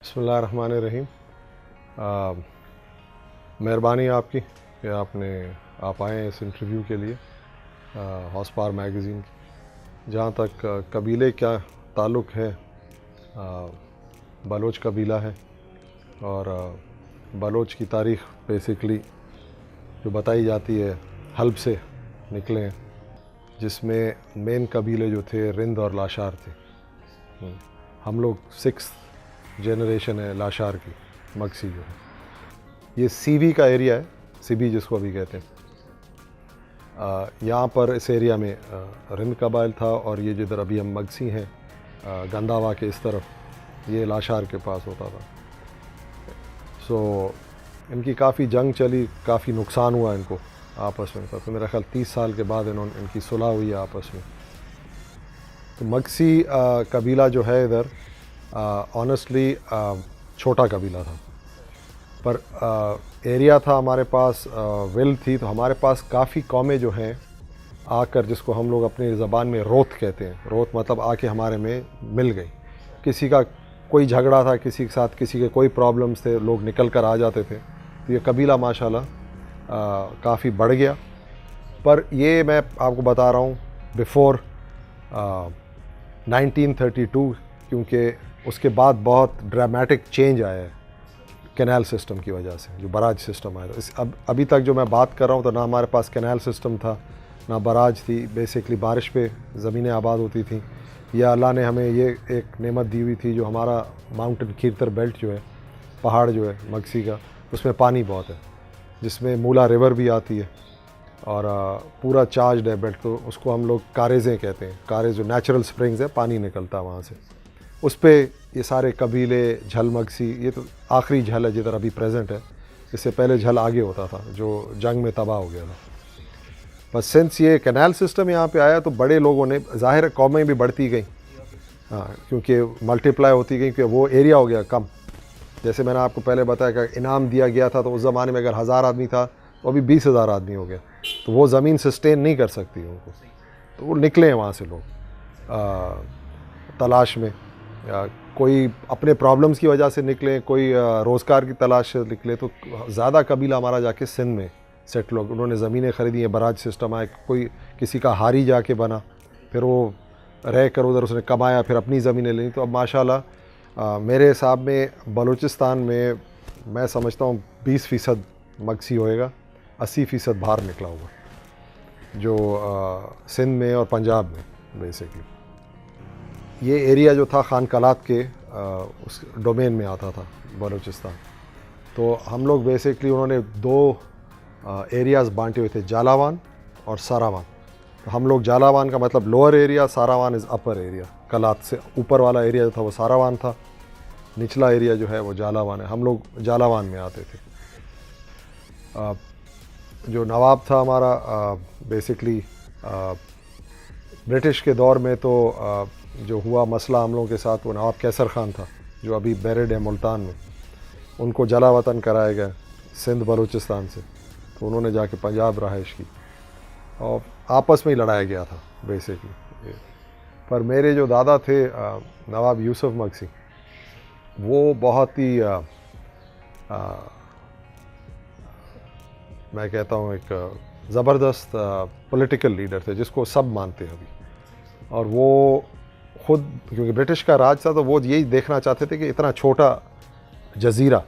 बिस्मिल्लाहिर्रहमानिर्रहीम। मेहरबानी आपकी कि आप आए हैं इस इंटरव्यू के लिए हॉर्स पावर मैगज़ीन। जहाँ तक कबीले का ताल्लुक़ है, बलोच कबीला है और बलोच की तारीख़ बेसिकली जो बताई जाती है हल्ब से निकले हैं, जिसमें मेन कबीले जो थे रिंद और लाशार थे। हम लोग 6th जनरेशन है लाशार की, मगसी जो है। ये सीबी का एरिया है, सीबी जिसको अभी कहते हैं। यहाँ पर इस एरिया में रिंद कबाइल था और ये जिधर अभी हम मगसी हैं गंदावा के इस तरफ, ये लाशार के पास होता था। इनकी काफ़ी जंग चली, काफ़ी नुकसान हुआ इनको आपस में। तो मेरा ख्याल 30 साल के बाद इनकी सुलह हुई है आपस में। तो मगसी कबीला जो है इधर ऑनेस्टली छोटा कबीला था, पर एरिया था हमारे पास, विल थी, तो हमारे पास काफ़ी कौमें जो हैं आकर, जिसको हम लोग अपनी ज़बान में रोत कहते हैं। रोत मतलब आके हमारे में मिल गई। किसी का कोई झगड़ा था किसी के साथ, किसी के कोई प्रॉब्लम्स थे, लोग निकल कर आ जाते थे। तो ये कबीला माशाल्लाह काफ़ी बढ़ गया। पर ये मैं आपको बता रहा हूँ बिफ़ोर 1932, क्योंकि उसके बाद बहुत ड्रामेटिक चेंज आया है कैनाल सिस्टम की वजह से, जो बराज सिस्टम आया था। अभी तक जो मैं बात कर रहा हूँ, तो ना हमारे पास कैनाल सिस्टम था, ना बराज थी। बेसिकली बारिश पे ज़मीनें आबाद होती थी, या अल्लाह ने हमें ये एक नेमत दी हुई थी, जो हमारा माउंटेन खीरतर बेल्ट जो है, पहाड़ जो है मगसी का, उसमें पानी बहुत है, जिसमें मूला रिवर भी आती है और पूरा चार्ज्ड है बेल्ट। तो उसको हम लोग कारेज़ें कहते हैं। कारेज़ जो नेचुरल स्प्रिंग्स है, पानी निकलता है वहाँ से। उस पर ये सारे कबीले, झल मगसी, ये तो आखिरी झल है जिधर अभी प्रेजेंट है। इससे पहले झल आगे होता था, जो जंग में तबाह हो गया था। बस सिंस ये कैनाल सिस्टम यहाँ पे आया, तो बड़े लोगों ने, ज़ाहिर कौमें भी बढ़ती गई, हाँ, क्योंकि मल्टीप्लाई होती गई, क्योंकि वो एरिया हो गया कम। जैसे मैंने आपको पहले बताया कि इनाम दिया गया था, तो उस ज़माने में अगर 1000 आदमी था, तो अभी 20,000 आदमी हो गया। तो वो ज़मीन सस्टेन नहीं कर सकती उनको, तो वो निकले हैं वहाँ से लोग तलाश में, या कोई अपने प्रॉब्लम्स की वजह से निकले, कोई रोज़गार की तलाश से निकले। तो ज़्यादा कबीला हमारा जाके सिंध में सेटल हो, उन्होंने ज़मीनें ख़रीदी हैं, बराज सिस्टम आया, कोई किसी का हारी जाके बना, फिर वो रह कर उधर उसने कमाया, फिर अपनी ज़मीनें ली। तो अब माशाल्लाह मेरे हिसाब में बलूचिस्तान में मैं समझता हूँ 20% मगसी होएगा, 80% बाहर निकला होगा, जो सिंध में और पंजाब में बेसिकली। ये एरिया जो था खान कलात के उस डोमेन में आता था बलूचिस्तान। तो हम लोग बेसिकली, उन्होंने 2 एरियाज़ बांटे हुए थे, जालावान और सारावान। तो हम लोग, जालावान का मतलब lower area, Sarawan is upper area. Kalat से ऊपर वाला एरिया जो था वो सारावान था, निचला एरिया जो है वो जालावान है। हम लोग जालावान में आते थे। जो नवाब था हमारा, बेसिकली ब्रिटिश के दौर में तो जो हुआ मसला हम लोगों के साथ, वो नवाब कैसर ख़ान था, जो अभी बैरिड है मुल्तान में। उनको जला वतन कराया गया सिंध बलूचिस्तान से, तो उन्होंने जाके पंजाब रहाइश की और आपस में ही लड़ाया गया था बेसिकली। पर मेरे जो दादा थे नवाब यूसुफ मगसी, वो बहुत ही मैं कहता हूँ एक ज़बरदस्त पॉलिटिकल लीडर थे, जिसको सब मानते हैं अभी। और वो खुद, क्योंकि ब्रिटिश का राज था, तो वो यही देखना चाहते थे कि इतना छोटा जजीरा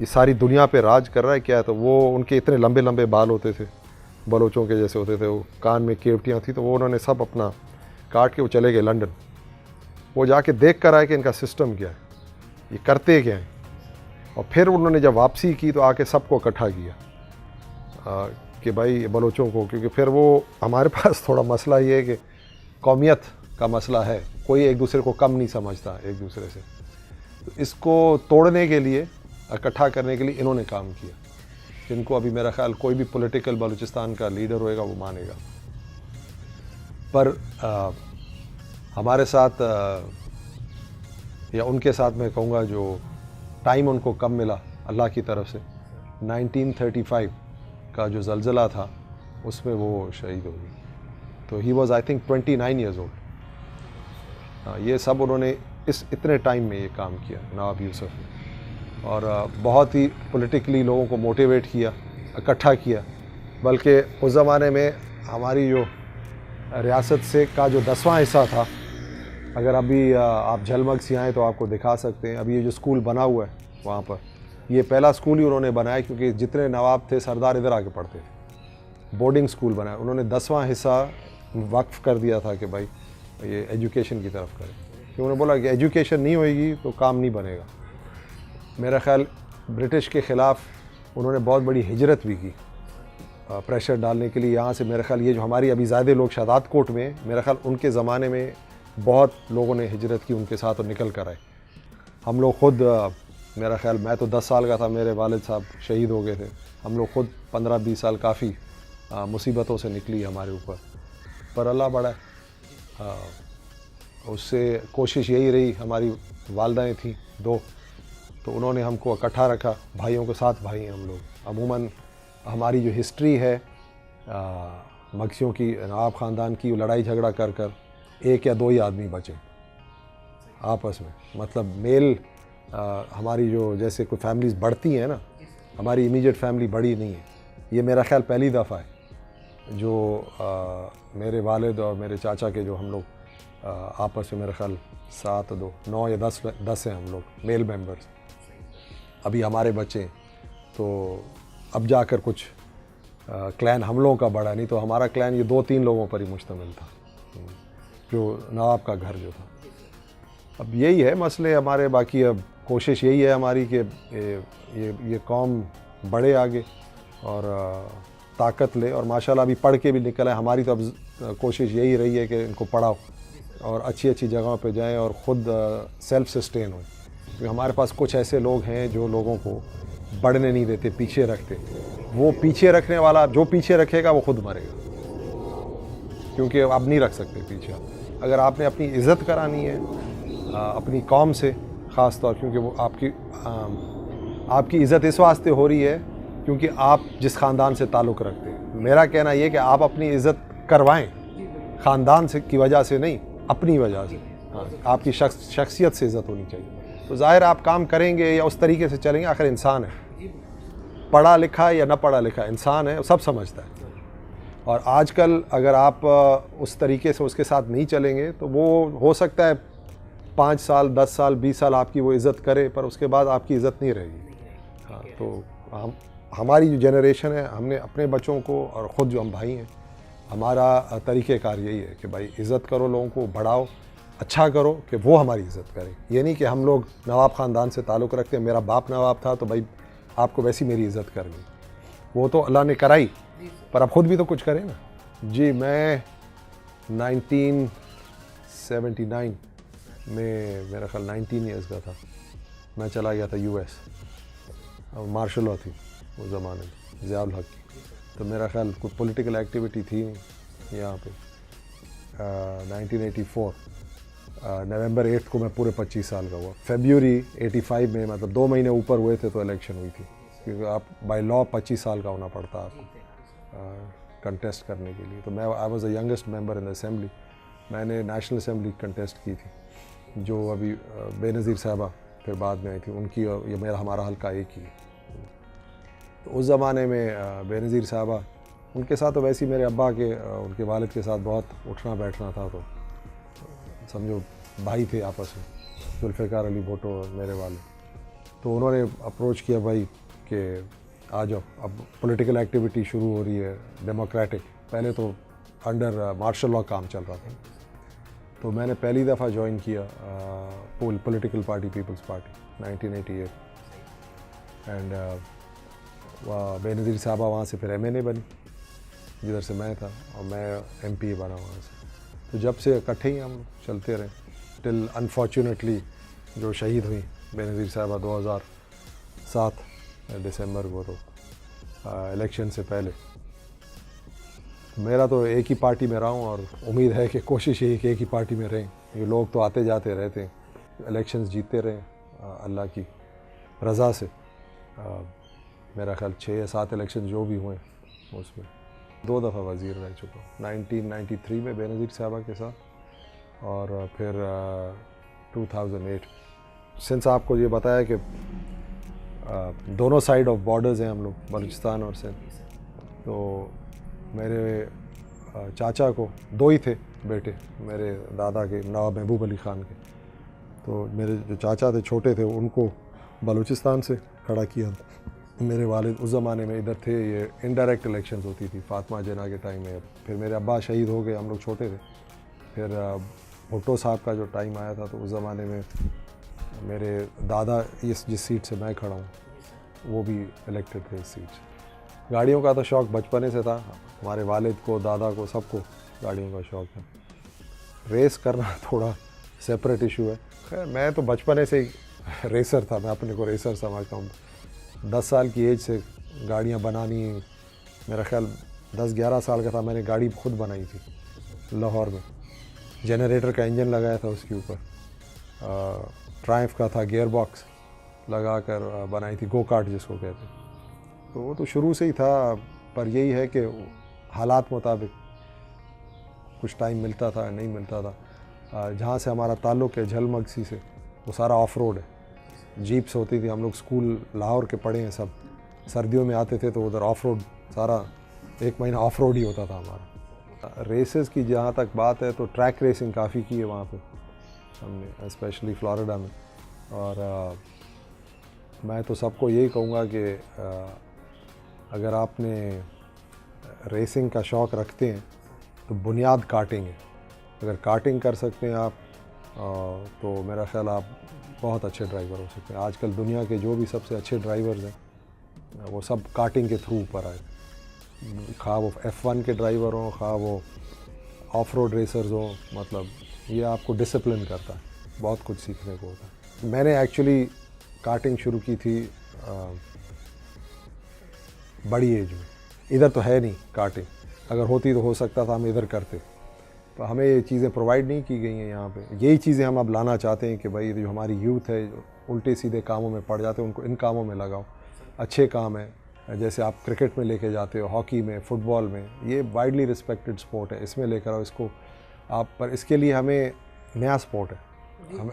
ये सारी दुनिया पे राज कर रहा है क्या है। तो वो, उनके इतने लंबे लंबे बाल होते थे, बलोचों के जैसे होते थे, वो कान में केवटियाँ थी। तो वो उन्होंने सब अपना काट के वो चले गए लंदन। वो जाके देख कर आए कि इनका सिस्टम क्या है, ये करते क्या हैं। और फिर उन्होंने जब वापसी की, तो आके सबको इकट्ठा किया कि भाई बलोचों को, क्योंकि फिर वो, हमारे पास थोड़ा मसला ये है कि कौमियत का मसला है, कोई एक दूसरे को कम नहीं समझता एक दूसरे से। तो इसको तोड़ने के लिए, इकट्ठा करने के लिए इन्होंने काम किया, जिनको अभी मेरा ख्याल कोई भी पॉलिटिकल बलूचिस्तान का लीडर होएगा वो मानेगा। पर हमारे साथ या उनके साथ मैं कहूँगा, जो टाइम उनको कम मिला अल्लाह की तरफ से, 1935 का जो ज़लज़ला था, उसमें वो शहीद हो गई। तो he was I think 29 years old. ये सब उन्होंने इस इतने टाइम में ये काम किया नवाब यूसुफ ने, और बहुत ही पॉलिटिकली लोगों को मोटिवेट किया, इकट्ठा किया। बल्कि उस ज़माने में हमारी जो रियासत से का जो 10वां हिस्सा था, अगर अभी आप झलमग से आएँ तो आपको दिखा सकते हैं। अभी ये जो स्कूल बना हुआ है वहाँ पर, ये पहला स्कूल ही उन्होंने बनाया, क्योंकि जितने नवाब थे सरदार इधर आके पढ़ते थे। बोर्डिंग स्कूल बनाया उन्होंने, 10वां हिस्सा वक्फ कर दिया था कि भाई ये एजुकेशन की तरफ करें, क्योंकि उन्होंने बोला कि एजुकेशन नहीं होएगी तो काम नहीं बनेगा। मेरा ख्याल ब्रिटिश के ख़िलाफ़ उन्होंने बहुत बड़ी हिजरत भी की प्रेशर डालने के लिए यहाँ से। मेरा ख्याल ये जो हमारी अभी ज़्यादा लोग शादात कोट में, मेरा ख्याल उनके ज़माने में बहुत लोगों ने हिजरत की उनके साथ और निकल कर आए। हम लोग ख़ुद, मेरा ख्याल मैं तो 10 साल का था, मेरे वालिद साहब शहीद हो गए थे। हम लोग ख़ुद 15-20 साल काफ़ी मुसीबतों से निकली हमारे ऊपर, पर अल्लाह बड़ा है। उससे कोशिश यही रही, हमारी वालदाएँ थीं 2, तो उन्होंने हमको इकट्ठा रखा, भाइयों के साथ भाई हैं हम लोग। अमूमन हमारी जो हिस्ट्री है मगसियों की, नवाब ख़ानदान की, लड़ाई झगड़ा कर कर 1 या 2 ही आदमी बचे आपस में। मतलब मेल हमारी जो जैसे कोई फैमिलीज़ बढ़ती हैं ना, हमारी इमीडिएट फैमिली बड़ी नहीं है। ये मेरा ख्याल पहली दफ़ा है जो मेरे वालिद और मेरे चाचा के जो हम लोग आपस में, मेरा ख्याल 7, 2, 9 या 10 हैं हम लोग मेल मेंबर्स। अभी हमारे बच्चे, तो अब जाकर कुछ क्लैन हम लोगों का बढ़ा, नहीं तो हमारा क्लैन ये 2-3 लोगों पर ही मुश्तमिल था, जो नवाब का घर जो था। अब यही है मसले हमारे। बाकी अब कोशिश यही है हमारी कि ये कौम बढ़े आगे और ताकत ले, और माशाल्लाह अभी पढ़ के भी निकला है। हमारी तो अब कोशिश यही रही है कि इनको पढ़ाओ और अच्छी अच्छी जगहों पे जाएं और ख़ुद सेल्फ सस्टेन हो। क्योंकि हमारे पास कुछ ऐसे लोग हैं जो लोगों को बढ़ने नहीं देते, पीछे रखते। वो पीछे रखने वाला जो पीछे रखेगा वो खुद मरेगा, क्योंकि आप नहीं रख सकते पीछे। अगर आपने अपनी इज़्ज़त करानी है अपनी कौम से ख़ास तौर, क्योंकि वो आपकी इज़्ज़त इस वास्ते हो रही है क्योंकि आप जिस ख़ानदान से ताल्लुक़ रखते हैं। मेरा कहना ये कि आप अपनी इज़्ज़त करवाएं, ख़ानदान से की वजह से नहीं, अपनी वजह से। हाँ, आपकी शख्सियत से इज़्ज़त होनी चाहिए। तो ज़ाहिर आप काम करेंगे या उस तरीके से चलेंगे, आखिर इंसान है, पढ़ा लिखा या ना पढ़ा लिखा इंसान है, सब समझता है। और आजकल अगर आप उस तरीके से उसके साथ नहीं चलेंगे तो वो हो सकता है 5 साल 10 साल 20 साल आपकी वो इज़्ज़त करे, पर उसके बाद आपकी इज़्ज़त नहीं रहेगी। हाँ, तो हमारी जो जनरेशन है, हमने अपने बच्चों को और ख़ुद जो हम भाई हैं, हमारा तरीक़ेकार यही है कि भाई इज़्ज़त करो, लोगों को बढ़ाओ, अच्छा करो कि वो हमारी इज़्ज़त करें। ये नहीं कि हम लोग नवाब ख़ानदान से ताल्लुक़ रखते हैं, मेरा बाप नवाब था तो भाई आपको वैसी मेरी इज़्ज़त करनी। वो तो अल्लाह ने कराई, पर आप ख़ुद भी तो कुछ करें ना। जी, मैं 1979 में, मेरा ख्याल 19 ईयर्स का था, मैं चला गया था US। और मार्शल लॉ थी उस ज़माने में, ज़ियाउल हक़ की। तो मेरा ख्याल कोई पॉलिटिकल एक्टिविटी थी यहाँ पे। 1984 नवंबर 8 को मैं पूरे 25 साल का हुआ। फरवरी 85 में, मतलब 2 महीने ऊपर हुए थे तो इलेक्शन हुई थी, क्योंकि आप बाय लॉ 25 साल का होना पड़ता है आपको कंटेस्ट करने के लिए। तो मैं I was the youngest member in the assembly. मैंने नेशनल असेंबली कंटेस्ट की थी, जो अभी बेनज़ीर साहबा फिर बाद में आई थी, उनकी और ये हमारा हल्का एक ही है। तो उस ज़माने में बेनज़ीर साहबा, उनके साथ तो वैसे ही मेरे अब्बा के उनके वालिद के साथ बहुत उठना बैठना था, तो समझो भाई थे आपस में, जुल्फ़िकार अली भुट्टो और मेरे वालिद। तो उन्होंने अप्रोच किया भाई कि आ जाओ, अब पॉलिटिकल एक्टिविटी शुरू हो रही है डेमोक्रेटिक। पहले तो अंडर मार्शल लॉ काम चल रहा था। तो मैंने पहली दफ़ा ज्वाइन किया political party people's party 1988। And Benazir साहबा वहाँ से फिर MNA बनी, जिधर से मैं था, और मैं MP बना वहाँ से। तो जब से इकट्ठे ही हम चलते रहे टिल अनफॉर्चुनेटली जो शहीद हुई बेनज़ीर साहबा 2007 दिसंबर को, तो इलेक्शन से पहले। मेरा तो एक ही पार्टी में रहा हूँ और उम्मीद है कि कोशिश यही कि एक ही पार्टी में रहें। ये लोग तो आते जाते रहते हैं, इलेक्शंस जीतते रहें अल्लाह की रज़ा से। मेरा ख्याल 6 या 7 इलेक्शन जो भी हुए उसमें 2 दफ़ा वज़ीर रह चुका हूँ, 1993 में बेनज़ीर साहबा के साथ, और फिर 2008। सिंस आपको ये बताया कि दोनों साइड ऑफ बॉर्डर्स हैं हम लोग, बलूचिस्तान और सिंध, तो मेरे चाचा को दो ही थे बेटे मेरे दादा के, नवाब महबूब अली ख़ान के। तो मेरे जो चाचा थे छोटे थे, उनको बलूचिस्तान से खड़ा किया। मेरे वालिद उस ज़माने में इधर थे, ये इनडायरेक्ट इलेक्शंस होती थी फातिमा जिन्ना के टाइम में। फिर मेरे अब्बा शहीद हो गए, हम लोग छोटे थे। फिर भुट्टो साहब का जो टाइम आया था, तो उस ज़माने में मेरे दादा जिस सीट से मैं खड़ा हूँ वो भी इलेक्टेड थे इस सीट से। गाड़ियों का तो शौक़ बचपने से था, हमारे वालिद को, दादा को, सबको गाड़ियों का शौक़ है। रेस करना थोड़ा सेपरेट इशू है। खैर मैं तो बचपने से ही रेसर था, मैं अपने को रेसर समझता हूँ। 10 साल की एज से गाड़ियाँ बनानी, मेरा ख्याल 10-11 साल का था, मैंने गाड़ी खुद बनाई थी लाहौर में। जनरेटर का इंजन लगाया था उसके ऊपर, ट्रायम्फ का था, गियर बॉक्स लगा कर बनाई थी, गो कार्ट जिसको कहते हैं। तो वो तो शुरू से ही था, पर यही है कि हालात मुताबिक कुछ टाइम मिलता था, नहीं मिलता था। जहाँ से हमारा ताल्लुक़ है झलमगसी से, वो सारा ऑफ रोड है। जीप्स होती थी, हम लोग स्कूल लाहौर के पढ़े हैं सब, सर्दियों में आते थे तो उधर ऑफ रोड, सारा 1 महीना ऑफ रोड ही होता था हमारा। रेसेस की जहाँ तक बात है तो ट्रैक रेसिंग काफ़ी की है वहाँ पे हमने, स्पेशली फ्लोरिडा में। और मैं तो सबको यही कहूँगा कि अगर आपने रेसिंग का शौक़ रखते हैं तो बुनियाद कार्टिंग है। अगर कार्टिंग कर सकते हैं आप तो मेरा ख्याल आप बहुत अच्छे ड्राइवर हो सकते हैं। आजकल दुनिया के जो भी सबसे अच्छे ड्राइवर्स हैं वो सब कार्टिंग के थ्रू ऊपर आए, खा वो F1 के ड्राइवर हों, खा वो ऑफ रोड रेसर्स हों। मतलब ये आपको डिसिप्लिन करता है, बहुत कुछ सीखने को होता है। मैंने एक्चुअली कार्टिंग शुरू की थी बड़ी एज में। इधर तो है नहीं कार्टिंग, अगर होती तो हो सकता था हम इधर करते, तो हमें ये चीज़ें प्रोवाइड नहीं की गई हैं यहाँ पे। यही चीज़ें हम अब लाना चाहते हैं कि भाई जो हमारी यूथ है जो उल्टे सीधे कामों में पड़ जाते हैं, उनको इन कामों में लगाओ। अच्छे काम है, जैसे आप क्रिकेट में लेके जाते हो, हॉकी में, फुटबॉल में, ये वाइडली रिस्पेक्टेड स्पोर्ट है, इसमें लेकर आओ इसको आप। पर इसके लिए हमें नया स्पोर्ट है,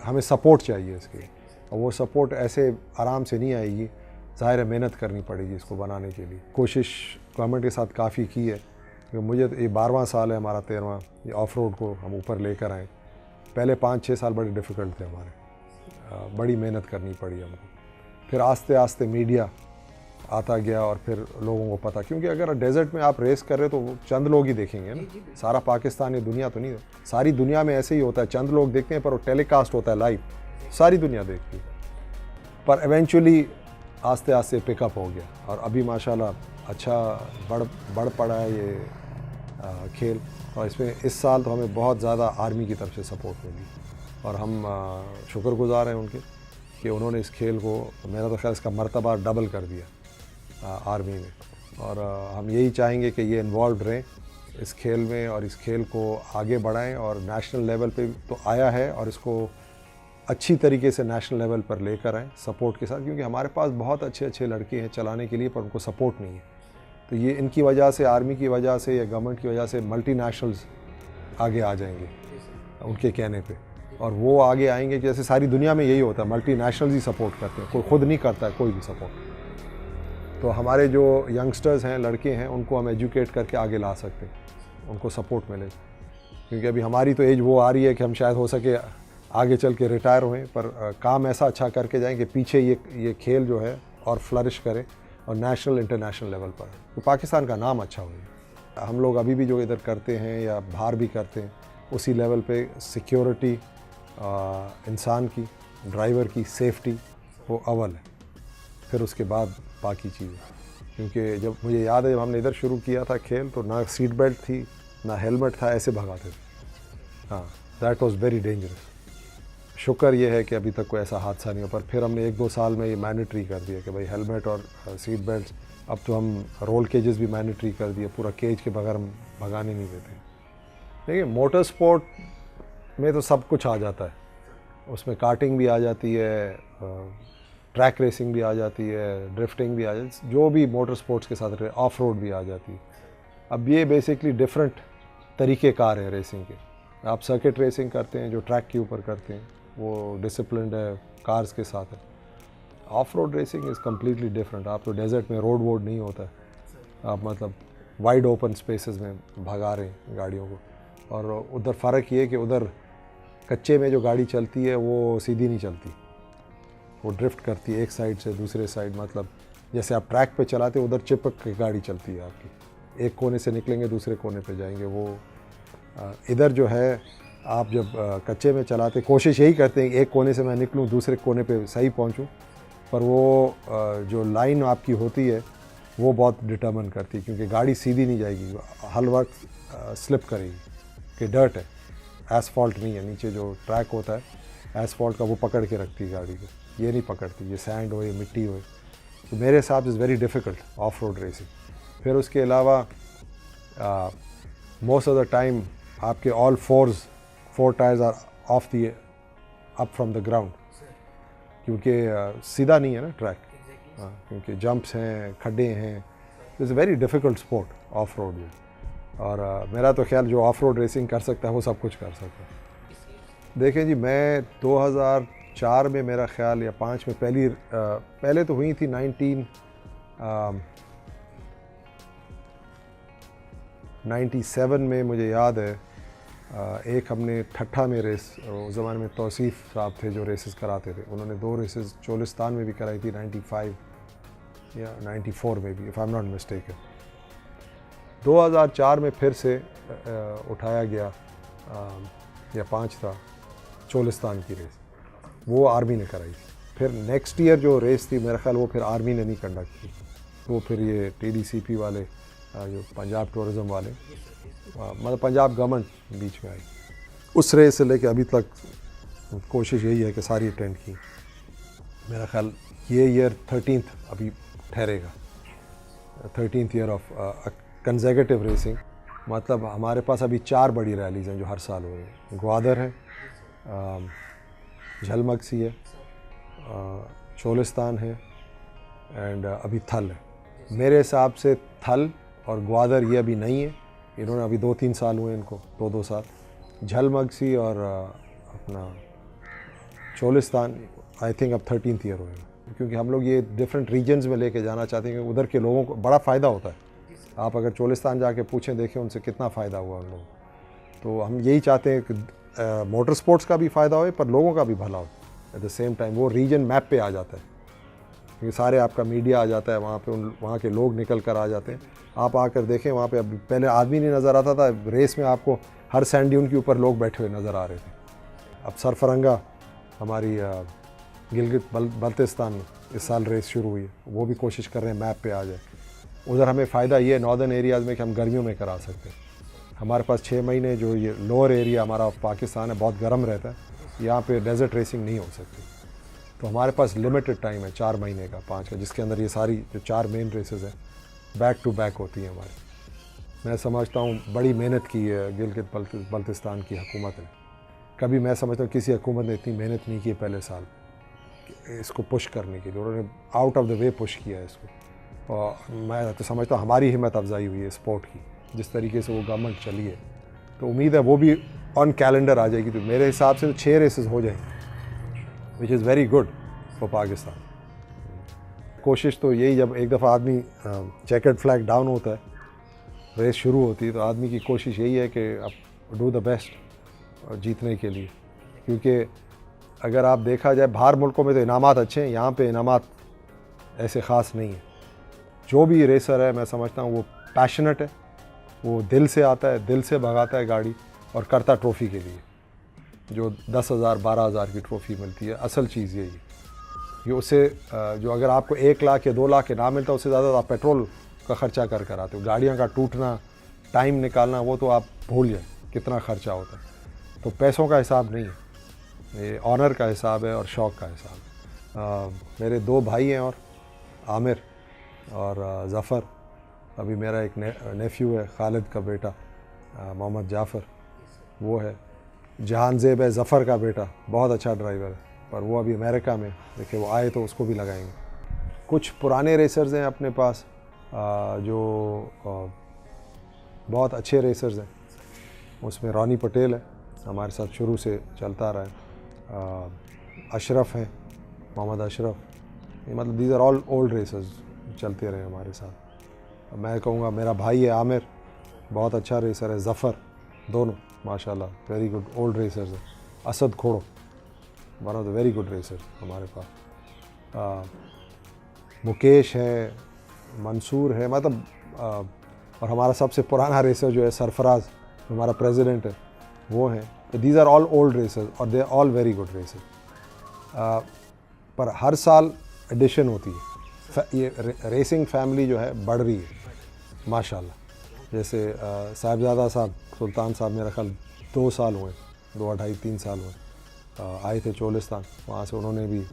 हमें सपोर्ट चाहिए इसके लिए, और वो सपोर्ट ऐसे आराम से नहीं आएगी, ज़ाहिर है मेहनत करनी पड़ेगी इसको बनाने के लिए। कोशिश गवर्नमेंट के साथ काफ़ी की है, क्योंकि मुझे तो ये 12वां साल है हमारा, 13वां, ये ऑफ रोड को हम ऊपर लेकर आए। पहले 5-6 साल बड़े डिफ़िकल्ट थे हमारे, बड़ी मेहनत करनी पड़ी हमको। फिर आस्ते आस्ते मीडिया आता गया और फिर लोगों को पता, क्योंकि अगर डेजर्ट में आप रेस कर रहे हो तो वो चंद लोग ही देखेंगे ना, सारा पाकिस्तान, ये दुनिया तो नहीं। सारी दुनिया में ऐसे ही होता है, चंद लोग देखते हैं पर वो टेलीकास्ट होता है लाइव, सारी दुनिया देखती है। पर एवेंचुअली आस्ते आस्ते पिकअप हो गया, और अभी माशाल्लाह अच्छा बढ़ पड़ा है ये खेल। और इसमें इस साल तो हमें बहुत ज़्यादा आर्मी की तरफ से सपोर्ट मिली, और हम शुक्रगुज़ार हैं उनके कि उन्होंने इस खेल को, मेरा तो ख्याल इसका मर्तबा डबल कर दिया आर्मी में। और हम यही चाहेंगे कि ये इन्वॉल्व रहें इस खेल में, और इस खेल को आगे बढ़ाएं, और नेशनल लेवल पे तो आया है, और इसको अच्छी तरीके से नेशनल लेवल पर लेकर आएँ सपोर्ट के साथ, क्योंकि हमारे पास बहुत अच्छे अच्छे लड़के हैं चलाने के लिए, पर उनको सपोर्ट नहीं है। तो ये इनकी वजह से, आर्मी की वजह से या गवर्नमेंट की वजह से मल्टीनेशनल्स आगे आ जाएंगे उनके कहने पे, और वो आगे आएंगे। जैसे सारी दुनिया में यही होता है, मल्टीनेशनल्स ही सपोर्ट करते हैं, कोई खुद नहीं करता है कोई भी सपोर्ट। तो हमारे जो यंगस्टर्स हैं, लड़के हैं, उनको हम एजुकेट करके आगे ला सकते हैं, उनको सपोर्ट मिले। क्योंकि अभी हमारी तो एज वो आ रही है कि हम शायद हो सके आगे चल के रिटायर हुए, पर काम ऐसा अच्छा करके जाएं कि पीछे ये खेल जो है और फ्लरिश करे, और नेशनल इंटरनेशनल लेवल पर तो पाकिस्तान का नाम अच्छा हो। हम लोग अभी भी जो इधर करते हैं या बाहर भी करते हैं, उसी लेवल पे सिक्योरिटी, इंसान की, ड्राइवर की सेफ्टी वो अव्वल है, फिर उसके बाद बाकी चीज़ें। क्योंकि जब मुझे याद है जब हमने इधर शुरू किया था खेल, तो ना सीट बेल्ट थी ना हेलमेट था, ऐसे भगाते थे। हाँ, दैट वाज वेरी डेंजरस। शुक्र ये है कि अभी तक कोई ऐसा हादसा नहीं हो, पर फिर हमने 1-2 साल में ये मैंडेटरी कर दिया कि भाई हेलमेट और सीट बेल्ट। अब तो हम रोल केजेस भी मैंडेटरी कर दिए, पूरा केज के बगैर हम भगाने नहीं देते। देखिए मोटर स्पोर्ट में तो सब कुछ आ जाता है, उसमें कार्टिंग भी आ जाती है, ट्रैक रेसिंग भी आ जाती है, ड्रिफ्टिंग भी आ जाती है, जो भी मोटर स्पोर्ट्स के साथ ऑफ रोड भी आ जाती है। अब ये बेसिकली डिफरेंट तरीक़ेकार हैं रेसिंग के। आप सर्किट रेसिंग करते हैं जो ट्रैक के ऊपर करते हैं, वो डिसिप्लिन्ड है, कार्स के साथ है। Of road racing is completely different. आप तो डेजर्ट में रोड वोड नहीं होता है, आप मतलब वाइड ओपन स्पेसेस में भगा रहे हैं गाड़ियों को। और उधर फ़र्क ये है कि उधर कच्चे में जो गाड़ी चलती है वो सीधी नहीं चलती, वो ड्रिफ्ट करती है एक साइड से दूसरे साइड। मतलब जैसे आप ट्रैक पे चलाते हो उधर चिपक के गाड़ी चलती है आपकी, एक कोने से निकलेंगे दूसरे कोने पे जाएंगे। वो इधर जो है आप जब कच्चे में चलाते कोशिश यही करते हैं एक कोने से मैं निकलूं दूसरे कोने पे सही पहुंचूं, पर वो जो लाइन आपकी होती है वो बहुत डिटर्मिन करती है, क्योंकि गाड़ी सीधी नहीं जाएगी, हर वक्त स्लिप करेगी कि डर्ट है, एसफॉल्ट नहीं है। नीचे जो ट्रैक होता है एसफॉल्ट का वो पकड़ के रखती है गाड़ी को, ये नहीं पकड़ती, ये सैंड हो या मिट्टी हो। तो मेरे हिसाब से is very difficult off road racing. फिर उसके अलावा मोस्ट ऑफ द टाइम आपके all four tyres are off the up from the ground, क्योंकि सीधा नहीं है ना ट्रैक, क्योंकि जंप्स हैं, खड्डे हैं। It's a very difficult sport of road में। और मेरा तो ख्याल जो ऑफ रोड रेसिंग कर सकता है वो सब कुछ कर सकता है। देखें जी, मैं 2004 में मेरा ख्याल या 5 में पहले तो हुई थी 1997 में मुझे याद है। एक हमने ठट्ठा में रेस, उस ज़माने में तौसीफ़ साहब थे जो रेसेस कराते थे, उन्होंने 2 रेसेस चोलिस्तान में भी कराई थी 95 या 94 में भी, if I am not mistaken. 2004 में फिर से उठाया गया या 5 था चोलिस्तान की रेस, वो आर्मी ने कराई थी। फिर नेक्स्ट ईयर जो रेस थी मेरा ख्याल वो फिर आर्मी ने नहीं कंडक्ट की, वो फिर ये TDCP वाले जो पंजाब टूरिज़म वाले, मतलब पंजाब गवर्नमेंट बीच में आई। उस रेस से लेके अभी तक कोशिश यही है कि सारी अटेंड की। मेरा ख्याल ये ईयर 13th अभी ठहरेगा, 13th year of consecutive racing. मतलब हमारे पास अभी 4 बड़ी रैलीज़ हैं जो हर साल हो रही हैं। ग्वादर है, झलमगसी है, चोलिस्तान है एंड अभी थल है। मेरे हिसाब से थल और ग्वादर ये अभी नहीं है, इन्होंने अभी 2-3 साल हुए इनको, 2-2 साल। झलमगसी और अपना चोलिस्तान आई थिंक अब 13th ईयर होएगा, क्योंकि हम लोग ये डिफरेंट रीजन्स में लेके जाना चाहते हैं कि उधर के लोगों को बड़ा फ़ायदा होता है। आप अगर चोलिस्तान जाके पूछें, देखें उनसे कितना फ़ायदा हुआ उन लोगों को। तो हम यही चाहते हैं कि मोटर स्पोर्ट्स का भी फ़ायदा हो पर लोगों का भी भला हो एट द सेम टाइम। वो रीजन मैप पे आ जाता है, क्योंकि सारे आपका मीडिया आ जाता है वहाँ पे, वहाँ के लोग निकल कर आ जाते हैं। आप आकर देखें वहाँ पे, अब पहले आदमी नहीं नज़र आता था, रेस में आपको हर सैंड ड्यून के ऊपर लोग बैठे हुए नज़र आ रहे थे। अब सरफरंगा हमारी गिलगित बल्तिस्तान में इस साल रेस शुरू हुई है, वो भी कोशिश कर रहे हैं मैप पे आ जाए। उधर हमें फ़ायदा ये है नॉर्दर्न एरियाज़ में कि हम गर्मियों में करा सकते हैं। हमारे पास 6 महीने जो ये लोअर एरिया हमारा पाकिस्तान है बहुत गर्म रहता है, यहाँ पे डेजर्ट रेसिंग नहीं हो सकती। तो हमारे पास लिमिटेड टाइम है 4 महीने का, 5 का, जिसके अंदर ये सारी जो 4 मेन रेसेस हैं बैक टू बैक होती हैं हमारी। मैं समझता हूँ बड़ी मेहनत की है गिलगित बल्तिस्तान की हुकूमत ने। कभी मैं समझता हूँ किसी हुकूमत ने इतनी मेहनत नहीं की पहले साल इसको पुश करने के लिए, उन्होंने out of the way push किया है इसको। और मैं तो समझता हूँ हमारी हिम्मत अफजाई हुई है स्पोर्ट की, जिस तरीके से वो गवर्नमेंट चली है। तो उम्मीद है वो भी ऑन कैलेंडर आ जाएगी। तो मेरे हिसाब से तो 6 रेसेस हो जाएंगे, which is very good for Pakistan. कोशिश तो यही, जब एक दफ़ा आदमी चेकर्ड फ्लैग डाउन होता है, रेस शुरू होती है, तो आदमी की कोशिश यही है कि अब डू द बेस्ट जीतने के लिए। क्योंकि अगर आप देखा जाए बाहर मुल्कों में तो इनामात अच्छे हैं, यहाँ पे इनामात ऐसे ख़ास नहीं है। जो भी रेसर है मैं समझता हूँ वो पैशनेट है, वो दिल से आता है, दिल से भगाता है गाड़ी और करता ट्रॉफ़ी के लिए। जो 10,000 12,000 की ट्रॉफ़ी मिलती है, असल चीज़ यही है। ये उससे जो अगर आपको 1 लाख या 2 लाख इनाम मिलता है, उससे ज़्यादा आप पेट्रोल का ख़र्चा कर आते हो। गाड़ियाँ का टूटना, टाइम निकालना, वो तो आप भूल जाए कितना ख़र्चा होता है। तो पैसों का हिसाब नहीं है, ये ऑनर का हिसाब है और शौक़ का हिसाब है। मेरे 2 भाई हैं, और आमिर और ज़फ़र। अभी मेरा एक नेफ्यू है, खालिद का बेटा मोहम्मद जाफ़र, वो है। जहानज़ेब है ज़फ़र का बेटा, बहुत अच्छा ड्राइवर है, पर वो अभी अमेरिका में। देखिए वो आए तो उसको भी लगाएंगे। कुछ पुराने रेसर्स हैं अपने पास जो बहुत अच्छे रेसर्स हैं। उसमें रॉनी पटेल है, हमारे साथ शुरू से चलता रहा है। अशरफ हैं, मोहम्मद अशरफ, ये मतलब these are all old racers चलते रहे हमारे साथ। मैं कहूँगा मेरा भाई है आमिर, बहुत अच्छा रेसर है। ज़फ़र, दोनों माशाल्लाह वेरी गुड ओल्ड रेसर्स है। Asad Khodo, one of the very good racers हमारे पास। मुकेश है, मंसूर है, मतलब और हमारा सबसे पुराना रेसर जो है सरफराज, जो हमारा प्रेसिडेंट है, वो हैं। तो these are all old racers और they are all very good racers. पर हर साल एडिशन होती है, ये रेसिंग फैमिली जो है बढ़ रही है माशाल्लाह। जैसे साहिबजादा साहब, सुल्तान साहब, मेरा ख्याल 2 साल हुए, 2 2.5 3 साल हुए, आए थे चोलिस्तान, वहाँ से उन्होंने भी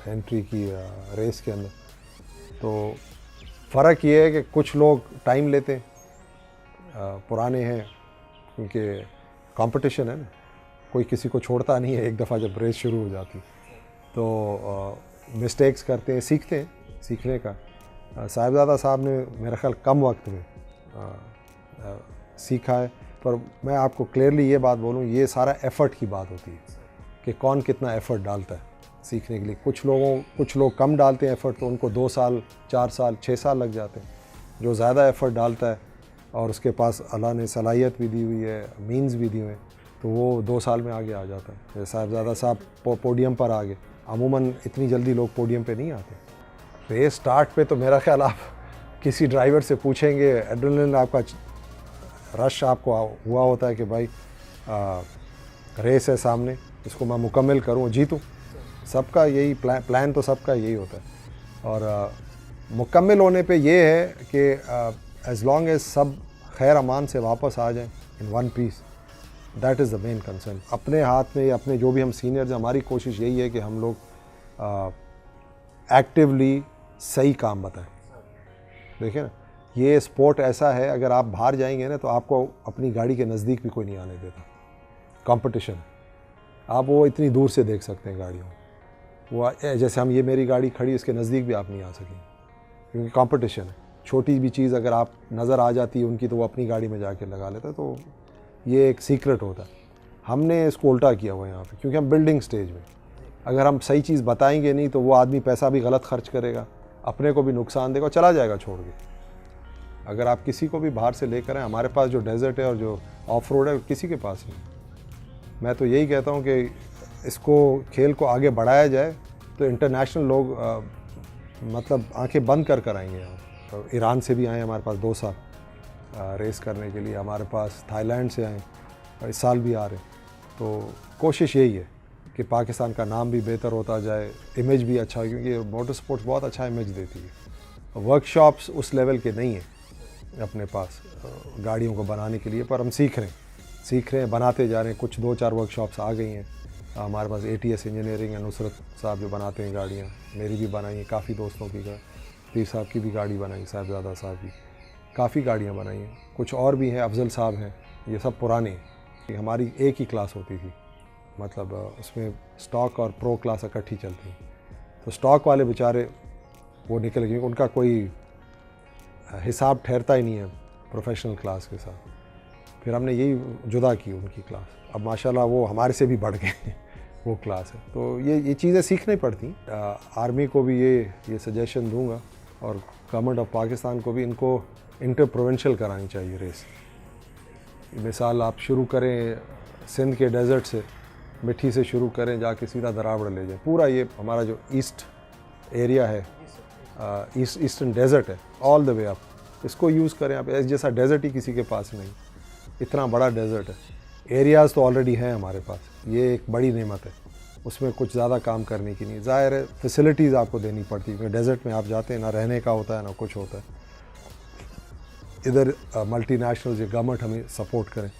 एंट्री की रेस के अंदर। तो फ़र्क ये है कि कुछ लोग टाइम लेते हैं, पुराने हैं, क्योंकि कंपटीशन है ना, कोई किसी को छोड़ता नहीं है एक दफ़ा जब रेस शुरू हो जाती, तो मिस्टेक्स करते हैं, सीखते हैं, सीखने का। साहिबजादा साहब ने मेरा ख्याल कम वक्त में सीखा है। पर मैं आपको क्लियरली ये बात बोलूँ, ये सारा एफ़र्ट की बात होती है कि कौन कितना एफ़र्ट डालता है सीखने के लिए। कुछ लोग कम डालते हैं एफ़र्ट, तो उनको 2 साल 4 साल 6 साल लग जाते हैं। जो ज़्यादा एफ़र्ट डालता है और उसके पास अल्लाह ने सलाहियत भी दी हुई है, मीन्स भी दिए हुए हैं, तो वो 2 साल में आगे आ जाता है। जैसे साहिबजादा साहब पोडियम पर आ गए, अमूमन इतनी जल्दी लोग पोडियम पे नहीं आते। रेस स्टार्ट पे तो मेरा ख्याल आप किसी ड्राइवर से पूछेंगे, एड्रेनलिन आपका रश आपको हुआ होता है कि भाई रेस है सामने, इसको मैं मुकम्मल करूँ, जीतूँ। सबका यही प्लान तो सबका यही होता है। और मुकम्मल होने पे ये है कि एज़ लॉन्ग एज सब खैर अमान से वापस आ जाएं in one piece, that is the main concern. अपने हाथ में, अपने जो भी हम सीनियर्स, हमारी कोशिश यही है कि हम लोग एक्टिवली सही काम बताएं। देखिए ना, ये स्पोर्ट ऐसा है, अगर आप बाहर जाएंगे ना तो आपको अपनी गाड़ी के नज़दीक भी कोई नहीं आने देता। कंपटीशन, आप वो इतनी दूर से देख सकते हैं गाड़ियों, वो जैसे हम, ये मेरी गाड़ी खड़ी, इसके नज़दीक भी आप नहीं आ सकेंगे, क्योंकि कंपटीशन है। छोटी भी चीज़ अगर आप नज़र आ जाती है उनकी, तो वो अपनी गाड़ी में जाके लगा लेता है। तो ये एक सीक्रेट होता है। हमने इसको उल्टा किया हुआ है यहाँ पे, क्योंकि हम बिल्डिंग स्टेज में, अगर हम सही चीज़ बताएंगे नहीं तो वो आदमी पैसा भी गलत खर्च करेगा, अपने को भी नुकसान देगा, चला जाएगा छोड़ के। अगर आप किसी को भी बाहर से लेकर आए, हमारे पास जो डेजर्ट है और जो ऑफ रोड है, किसी के पास नहीं। मैं तो यही कहता हूँ कि इसको, खेल को आगे बढ़ाया जाए तो इंटरनेशनल लोग मतलब आंखें बंद कर आएंगे यहाँ। तो ईरान से भी आए हमारे पास 2 साल रेस करने के लिए, हमारे पास थाईलैंड से आए, इस साल भी आ रहे। तो कोशिश यही है कि पाकिस्तान का नाम भी बेहतर होता जाए, इमेज भी अच्छा, क्योंकि मोटर स्पोर्ट्स बहुत अच्छा इमेज देती है। वर्कशॉप्स उस लेवल के नहीं हैं अपने पास गाड़ियों को बनाने के लिए, पर हम सीख रहे हैं, बनाते जा रहे हैं। कुछ 2-4 वर्कशॉप्स आ गई हैं हमारे पास। ATS इंजीनियरिंग है, नुसरत साहब जो बनाते हैं गाड़ियाँ, मेरी भी बनाई हैं, काफ़ी दोस्तों की, पीर साहब की भी गाड़ी बनाई, साहिबजादा साहब की काफ़ी गाड़ियाँ बनाई हैं। कुछ और भी हैं, अफजल साहब हैं, ये सब पुराने हैं। हमारी एक ही क्लास होती थी, मतलब उसमें स्टॉक और प्रो क्लास इकट्ठी चलती। तो स्टॉक वाले बेचारे वो निकल गए, उनका कोई हिसाब ठहरता ही नहीं है प्रोफेशनल क्लास के साथ। फिर हमने यही जुदा की उनकी क्लास। अब माशाल्लाह वो हमारे से भी बढ़ गए वो क्लास है। तो ये चीज़ें सीखनी पड़ती। आर्मी को भी ये सजेशन दूंगा, और गवर्नमेंट ऑफ पाकिस्तान को भी, इनको इंटर प्रोविंशियल करानी चाहिए रेस। मिसाल आप शुरू करें सिंध के डेजर्ट से, मिट्टी से शुरू करें, जाके सीधा दरावड़ ले जाए। पूरा ये हमारा जो ईस्ट एरिया है, ईस्टर्न डेजर्ट है, ऑल द वे अप, इसको यूज़ करें आप। ऐसे जैसा डेजर्ट ही किसी के पास नहीं, इतना बड़ा डेजर्ट है। एरियाज़ तो ऑलरेडी हैं हमारे पास, ये एक बड़ी नेमत है, उसमें कुछ ज़्यादा काम करने की नहीं। ज़ाहिर है फैसिलिटीज़ आपको देनी पड़ती है, क्योंकि डेजर्ट में आप जाते हैं, ना रहने का होता है ना कुछ होता है। इधर मल्टीनेशनल जो गवर्नमेंट हमें सपोर्ट करें।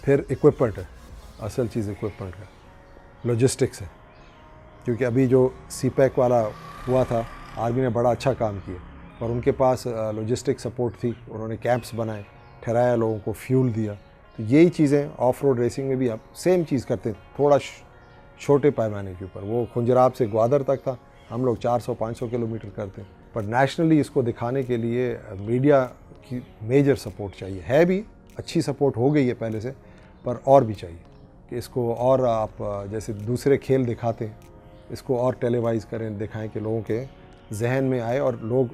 फिर इक्विपमेंट है, असल चीज़ इक्विपमेंट है, लॉजिस्टिक्स है। क्योंकि अभी जो CPEC वाला हुआ था, आर्मी ने बड़ा अच्छा काम किया, पर उनके पास लॉजिस्टिक सपोर्ट थी। उन्होंने कैंप्स बनाए, ठहराया, लोगों को फ्यूल दिया। तो यही चीज़ें ऑफ रोड रेसिंग में भी आप सेम चीज़ करते हैं, थोड़ा छोटे पैमाने के ऊपर। वो खुंजराब से ग्वादर तक था, हम लोग 400-500 किलोमीटर करते हैं। पर नेशनली इसको दिखाने के लिए मीडिया की मेजर सपोर्ट चाहिए। है भी, अच्छी सपोर्ट हो गई है पहले से, पर और भी चाहिए, कि इसको और आप जैसे दूसरे खेल दिखाते हैं, इसको और टेलीवाइज करें, दिखाएं कि लोगों के जहन में आए और लोग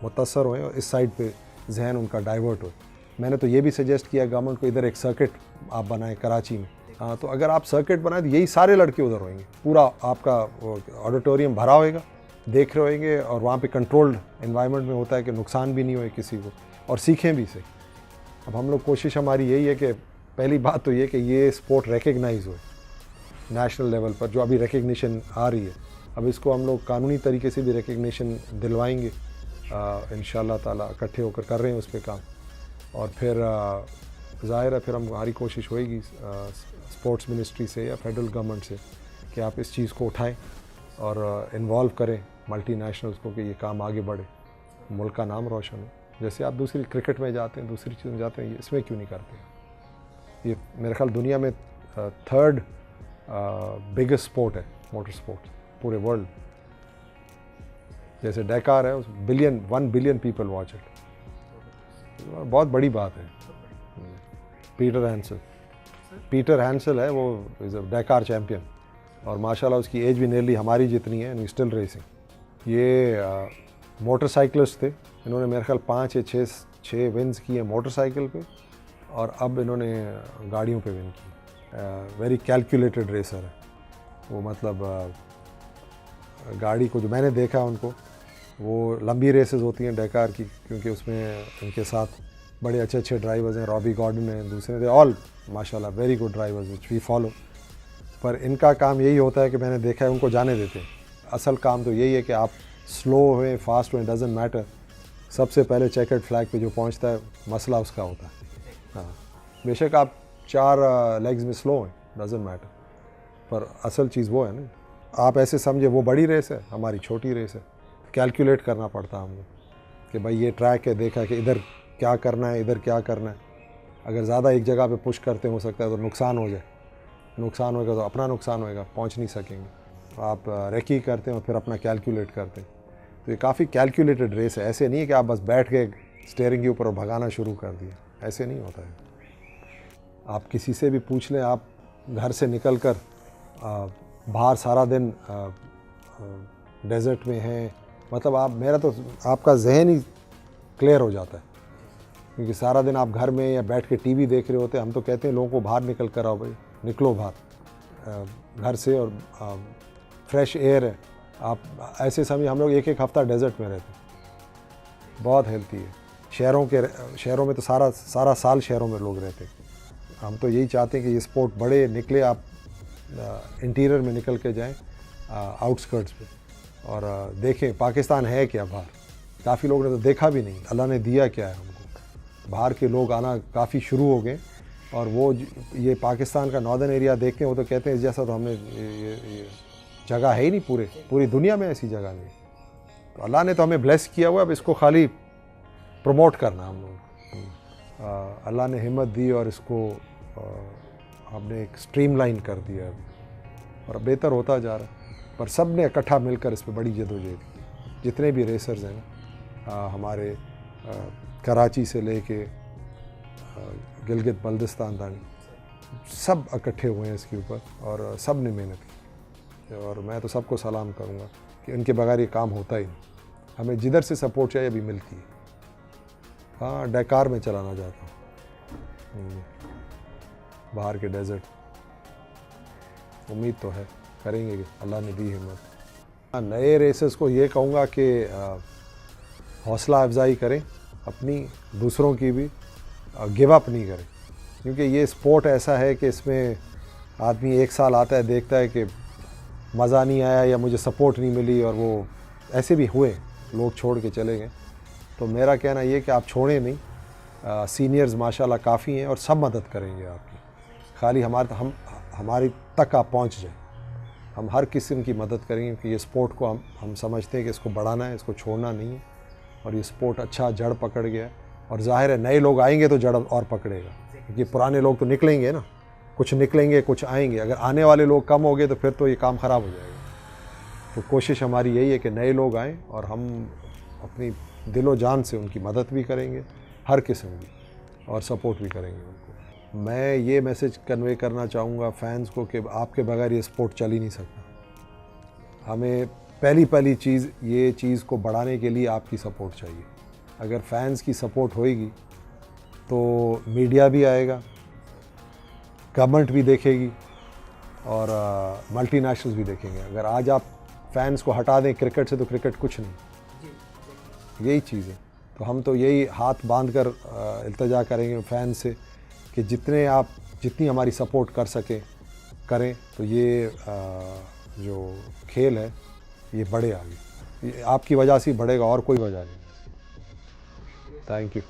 मुतासर हों और इस साइड पे जहन उनका डाइवर्ट हो। मैंने तो ये भी सजेस्ट किया गवर्नमेंट को, इधर एक सर्किट आप बनाएं कराची में। हाँ, तो अगर आप सर्किट बनाए तो यही सारे लड़के उधर होंगे, पूरा आपका ऑडिटोरियम भरा होएगा, देख रहे होंगे, और वहाँ पे कंट्रोल्ड एनवायरनमेंट में होता है कि नुकसान भी नहीं होए किसी को और सीखें भी से। अब हम लोग कोशिश हमारी यही है कि पहली बात तो ये कि ये स्पोर्ट रिकग्नाइज हो नेशनल लेवल पर, जो अभी रिकग्निशन आ रही है। अब इसको हम लोग कानूनी तरीके से भी रिकग्निशन दिलवाएंगे इंशाअल्लाह ताला, इकट्ठे होकर कर रहे हैं उस पर काम। और फिर ज़ाहिर है फिर हमारी कोशिश होएगी स्पोर्ट्स मिनिस्ट्री से या फेडरल गवर्नमेंट से कि आप इस चीज़ को उठाएं और इन्वॉल्व करें मल्टीनेशनल्स को कि ये काम आगे बढ़े, मुल्क का नाम रोशन हो। जैसे आप दूसरी क्रिकेट में जाते हैं, दूसरी चीज़ में जाते हैं, इसमें क्यों नहीं करते? ये मेरे ख्याल दुनिया में थर्ड बिगेस्ट स्पोर्ट है मोटर स्पोर्ट पूरे वर्ल्ड। जैसे डैकार है, उस 1 बिलियन पीपल वॉच इट, बहुत बड़ी बात है। पीटर हैंसल है, वो इज़ अ डैकार चैम्पियन और माशाल्लाह उसकी एज भी नियरली हमारी जितनी है एंड स्टिल रेसिंग। ये मोटरसाइकिलिस्ट थे, इन्होंने मेरे ख्याल 5 या 6 विन्स किए मोटरसाइकिल पे और अब इन्होंने गाड़ियों पे विन की। वेरी कैलकुलेटेड रेसर है वो, मतलब गाड़ी को जो मैंने देखा उनको, वो लंबी रेसेस होती हैं डैकार की, क्योंकि उसमें इनके साथ बड़े अच्छे ड्राइवर्स हैं, रॉबी गॉर्डन हैं, दूसरे दे ऑल माशाल्लाह very good drivers which we follow. पर इनका काम यही होता है कि मैंने देखा है उनको जाने देते हैं। असल काम तो यही है कि आप स्लो हुए फास्ट हुए डजेंट मैटर, सबसे पहले चेकर्ड फ्लैग पे जो पहुंचता है मसला उसका होता है। हाँ, बेशक आप 4 लेग्स में स्लो हैं डजेंट मैटर, पर असल चीज़ वो है ना। आप ऐसे समझे वो बड़ी रेस है, हमारी छोटी रेस है, कैलकुलेट करना पड़ता है हमको कि भाई ये ट्रैक है, देखा कि इधर क्या करना है, इधर क्या करना है। अगर ज़्यादा एक जगह पे पुश करते हो सकता है तो नुकसान हो जाए, नुकसान होएगा तो अपना नुकसान होएगा, पहुंच नहीं सकेंगे। आप रेकी करते हैं और फिर अपना कैलकुलेट करते हैं, तो ये काफ़ी कैलकुलेटेड रेस है। ऐसे नहीं है कि आप बस बैठ के स्टीयरिंग के ऊपर और भगाना शुरू कर दिया, ऐसे नहीं होता है। आप किसी से भी पूछ लें, आप घर से निकल कर बाहर सारा दिन डेजर्ट में हैं, मतलब आप मेरा तो आपका जहन ही क्लियर हो जाता है, क्योंकि सारा दिन आप घर में या बैठ के टीवी देख रहे होते हैं। हम तो कहते हैं लोगों को बाहर निकल कर आओ भाई, निकलो बाहर घर से, और फ्रेश एयर है। आप ऐसे समय हम लोग एक हफ्ता डेजर्ट में रहते हैं, बहुत हेल्थी है। शहरों में तो सारा साल शहरों में लोग रहते हैं। हम तो यही चाहते हैं कि ये स्पोर्ट बड़े निकले, आप इंटीरियर में निकल के जाएं, आउटस्कर्ट्स पे, और देखें पाकिस्तान है क्या बाहर। काफ़ी लोगों ने तो देखा भी नहीं, अल्लाह ने दिया क्या है हमको। बाहर के लोग आना काफ़ी शुरू हो गए, और वो ये पाकिस्तान का नॉर्दर्न एरिया देख के वो तो कहते हैं इस जैसा तो हमने ये जगह है ही नहीं, पूरी दुनिया में ऐसी जगह नहीं। तो अल्लाह ने तो हमें ब्लेस किया हुआ, अब इसको खाली प्रमोट करना हम लोग। अल्लाह ने हिम्मत दी और इसको हमने एक स्ट्रीमलाइन कर दिया और बेहतर होता जा रहा है। पर सब ने इकट्ठा मिलकर इस पर बड़ी जदोजहद की। जितने भी रेसर्स हैं ना, हमारे कराची से लेके गिलगित बल्दिस्तान तक, सब इकट्ठे हुए हैं इसके ऊपर और सब ने मेहनत की। और मैं तो सबको सलाम करूँगा कि इनके बगैर ये काम होता ही नहीं। हमें जिधर से सपोर्ट चाहिए अभी मिलती है। हाँ, डैकार में चलाना चाहता हूँ, बाहर के डेजर्ट। उम्मीद तो है करेंगे कि अल्लाह ने दी हिम्मत। नए रेसर्स को ये कहूँगा कि हौसला अफजाई करें अपनी, दूसरों की भी, गिव अप नहीं करें, क्योंकि ये स्पोर्ट ऐसा है कि इसमें आदमी एक साल आता है, देखता है कि मज़ा नहीं आया या मुझे सपोर्ट नहीं मिली, और वो ऐसे भी हुए लोग छोड़ के चले गए। तो मेरा कहना ये कि आप छोड़ें नहीं, सीनियर्स माशाल्लाह काफ़ी हैं और सब मदद करेंगे आपकी। खाली हमारी तक आप पहुंच जाए, हम हर किस्म की मदद करेंगे, क्योंकि ये स्पोर्ट को हम समझते हैं कि इसको बढ़ाना है, इसको छोड़ना नहीं है। और ये स्पोर्ट अच्छा जड़ पकड़ गया है, और जाहिर है नए लोग आएंगे तो जड़ और पकड़ेगा, क्योंकि पुराने लोग तो निकलेंगे ना, कुछ निकलेंगे कुछ आएंगे। अगर आने वाले लोग कम हो गए तो फिर तो ये काम ख़राब हो जाएगा। तो कोशिश हमारी यही है कि नए लोग आएँ और हम अपनी दिलो जान से उनकी मदद भी करेंगे, हर किस्म की, और सपोर्ट भी करेंगे उनको। मैं ये मैसेज कन्वे करना चाहूँगा फैंस को कि आपके बगैर ये स्पोर्ट चल ही नहीं सकता। हमें पहली चीज़, ये चीज़ को बढ़ाने के लिए आपकी सपोर्ट चाहिए। अगर फैंस की सपोर्ट होएगी तो मीडिया भी आएगा, गवर्नमेंट भी देखेगी और मल्टीनेशनल्स भी देखेंगे। अगर आज आप फैंस को हटा दें क्रिकेट से तो क्रिकेट कुछ नहीं, यही चीज़ है। तो हम तो यही हाथ बांध कर इल्तिजा करेंगे फैंस से कि जितनी हमारी सपोर्ट कर सकें करें, तो ये जो खेल है ये बढ़े आगे। ये आपकी वजह से ही बढ़ेगा और कोई वजह नहीं। Thank you.